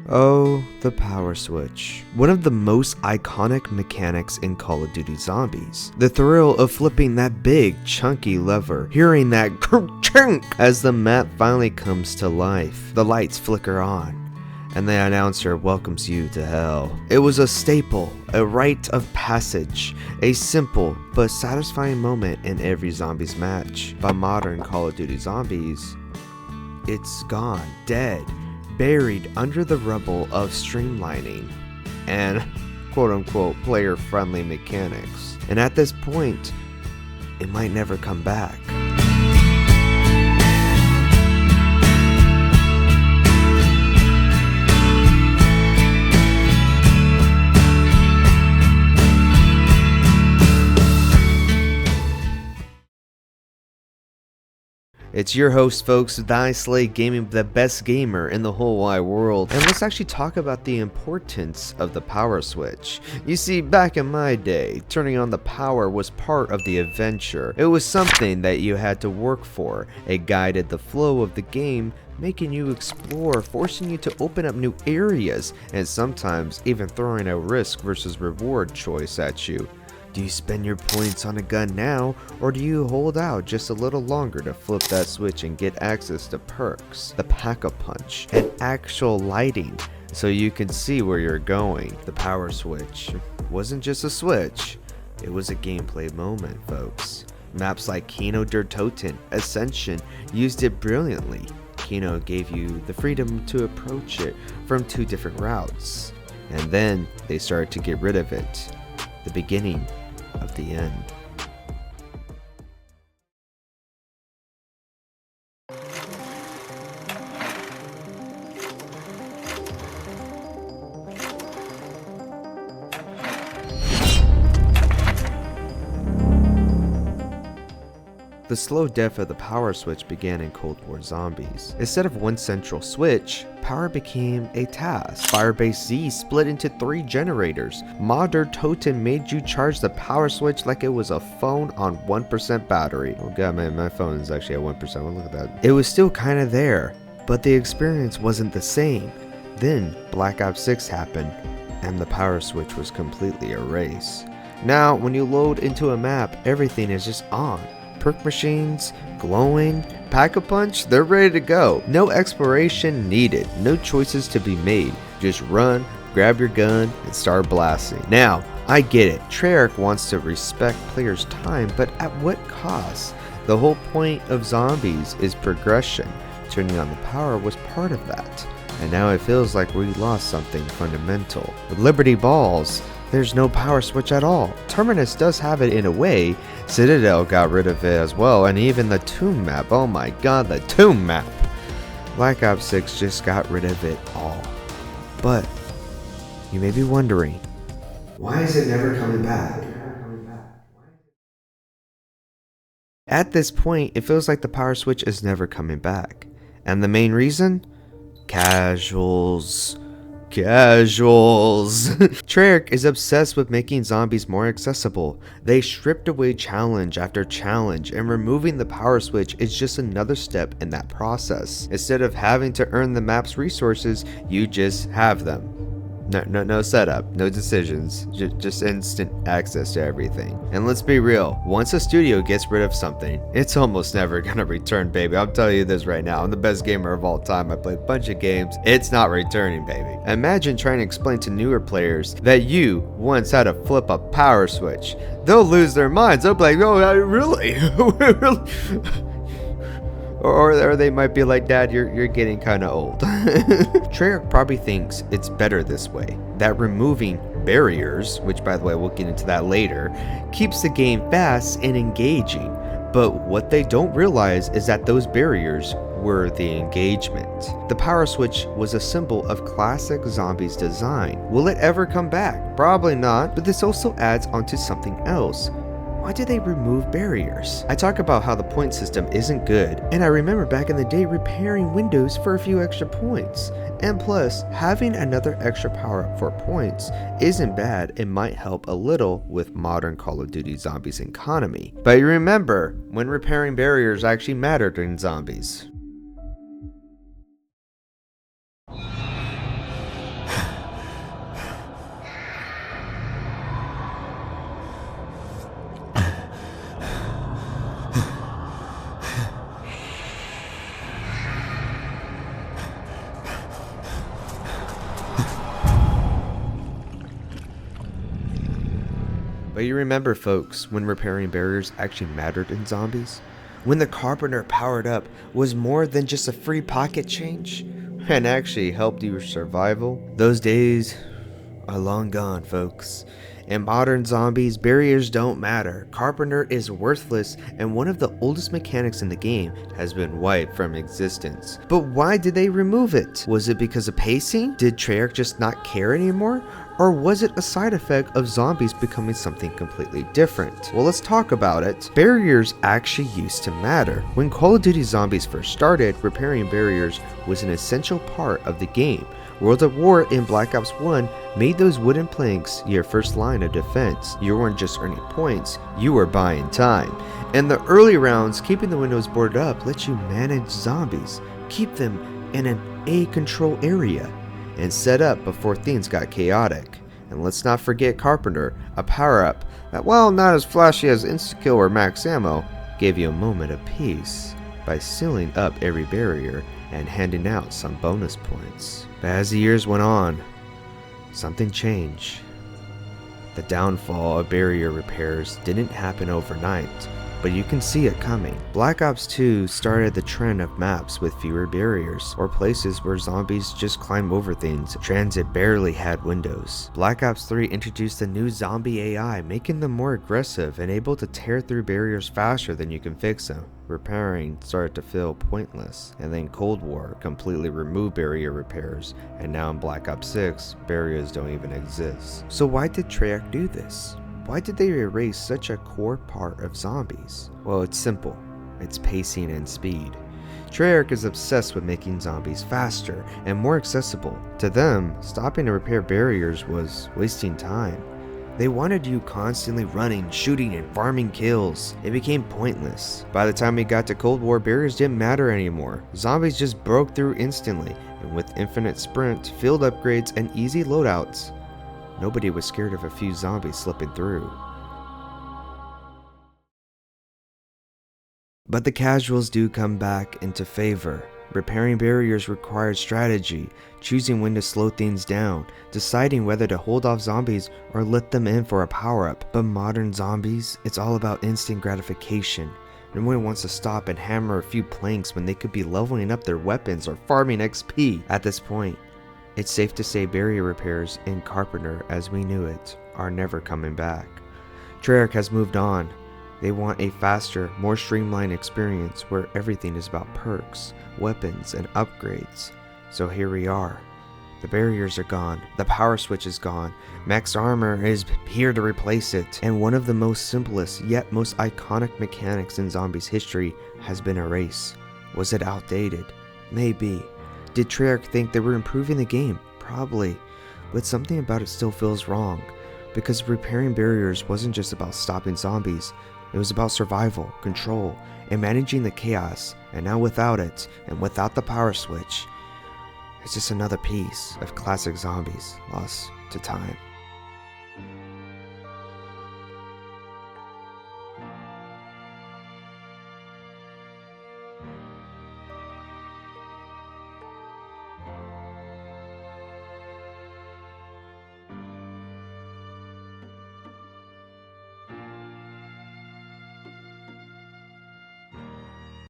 Oh, the power switch. One of the most iconic mechanics in Call of Duty Zombies. The thrill of flipping that big, chunky lever, hearing that chunk as the map finally comes to life. The lights flicker on, and the announcer welcomes you to hell. It was a staple, a rite of passage, a simple but satisfying moment in every Zombies match. But modern Call of Duty Zombies, it's gone, dead, buried under the rubble of streamlining and quote-unquote player-friendly mechanics. And at this point, it might never come back. It's your host, folks, Slay Gaming, the best gamer in the whole wide world. And let's actually talk about the importance of the power switch. You see, back in my day, turning on the power was part of the adventure. It was something that you had to work for. It guided the flow of the game, making you explore, forcing you to open up new areas, and sometimes even throwing a risk versus reward choice at you. Do you spend your points on a gun now, or do you hold out just a little longer to flip that switch and get access to perks, the pack-a-punch, and actual lighting so you can see where you're going? The power switch wasn't just a switch, it was a gameplay moment, folks. Maps like Kino der Toten, Ascension used it brilliantly. Kino gave you the freedom to approach it from two different routes, and then they started to get rid of it. The beginning of the end. The slow death of the power switch began in Cold War Zombies. Instead of one central switch, power became a task. Firebase Z split into 3 generators. Kino der Toten made you charge the power switch like it was a phone on 1% battery. Oh god, man, my phone is actually at 1%. Well, look at that. It was still kind of there, but the experience wasn't the same. Then Black Ops 6 happened, and the power switch was completely erased. Now, when you load into a map, everything is just on. Perk machines, glowing, pack-a-punch, they're ready to go. No exploration needed, no choices to be made. Just run, grab your gun, and start blasting. Now, I get it, Treyarch wants to respect players' time, but at what cost? The whole point of Zombies is progression. Turning on the power was part of that. And now it feels like we lost something fundamental. With Liberty Balls, there's no power switch at all. Terminus does have it in a way. Citadel got rid of it as well, and even the Tomb map. Oh my god, the Tomb map! Black Ops 6 just got rid of it all. But you may be wondering, why is it never coming back? At this point, it feels like the power switch is never coming back. And the main reason? Casuals. Treyarch is obsessed with making zombies more accessible. They stripped away challenge after challenge, and removing the power switch is just another step in that process. Instead of having to earn the map's resources, you just have them. No setup, no decisions, just instant access to everything. And let's be real, once a studio gets rid of something, it's almost never gonna return, baby. I'm telling you this right now, I'm the best gamer of all time. I played a bunch of games, it's not returning, baby. Imagine trying to explain to newer players that you once had to flip a power switch. They'll lose their minds, they'll be like, oh, really? Or they might be like, Dad, you're getting kind of old. Treyarch probably thinks it's better this way. That removing barriers, which by the way, we'll get into that later, keeps the game fast and engaging. But what they don't realize is that those barriers were the engagement. The power switch was a symbol of classic Zombies design. Will it ever come back? Probably not, but this also adds onto something else. Why did they remove barriers? I talk about how the point system isn't good, and I remember back in the day repairing windows for a few extra points. And plus, having another extra power up for points isn't bad. It might help a little with modern Call of Duty Zombies economy. But you remember, when repairing barriers actually mattered in Zombies. But you remember, folks, when repairing barriers actually mattered in zombies? When the carpenter powered up was more than just a free pocket change and actually helped your survival? Those days are long gone, folks. In modern zombies, barriers don't matter. Carpenter is worthless, and one of the oldest mechanics in the game has been wiped from existence. But why did they remove it? Was it because of pacing? Did Treyarch just not care anymore? Or was it a side effect of zombies becoming something completely different? Well, let's talk about it. Barriers actually used to matter. When Call of Duty Zombies first started, repairing barriers was an essential part of the game. World at War in Black Ops 1 made those wooden planks your first line of defense. You weren't just earning points, you were buying time. In the early rounds, keeping the windows boarded up let you manage zombies, keep them in an A control area, and set up before things got chaotic. And let's not forget Carpenter, a power-up that, while not as flashy as insta-kill or max ammo, gave you a moment of peace by sealing up every barrier and handing out some bonus points. But as the years went on, something changed. The downfall of barrier repairs didn't happen overnight, but you can see it coming. Black Ops 2 started the trend of maps with fewer barriers, or places where zombies just climb over things. Transit barely had windows. Black Ops 3 introduced a new zombie AI, making them more aggressive and able to tear through barriers faster than you can fix them. Repairing started to feel pointless, and then Cold War completely removed barrier repairs, and now in Black Ops 6, barriers don't even exist. So why did Treyarch do this? Why did they erase such a core part of zombies? Well, it's simple. It's pacing and speed. Treyarch is obsessed with making zombies faster and more accessible. To them, stopping to repair barriers was wasting time. They wanted you constantly running, shooting, and farming kills. It became pointless. By the time we got to Cold War, barriers didn't matter anymore. Zombies just broke through instantly, and with infinite sprint, field upgrades, and easy loadouts, nobody was scared of a few zombies slipping through. But the casuals do come back into favor. Repairing barriers required strategy, choosing when to slow things down, deciding whether to hold off zombies or let them in for a power-up. But modern zombies, it's all about instant gratification. No one wants to stop and hammer a few planks when they could be leveling up their weapons or farming XP. At this point, it's safe to say barrier repairs in Carpenter as we knew it are never coming back. Treyarch has moved on. They want a faster, more streamlined experience where everything is about perks, weapons, and upgrades. So here we are. The barriers are gone, the power switch is gone, max armor is here to replace it, and one of the most simplest yet most iconic mechanics in zombies history has been erased. Was it outdated? Maybe. Did Treyarch think they were improving the game? Probably. But something about it still feels wrong, because repairing barriers wasn't just about stopping zombies. It was about survival, control, and managing the chaos, and now without it, and without the power switch, it's just another piece of classic zombies lost to time.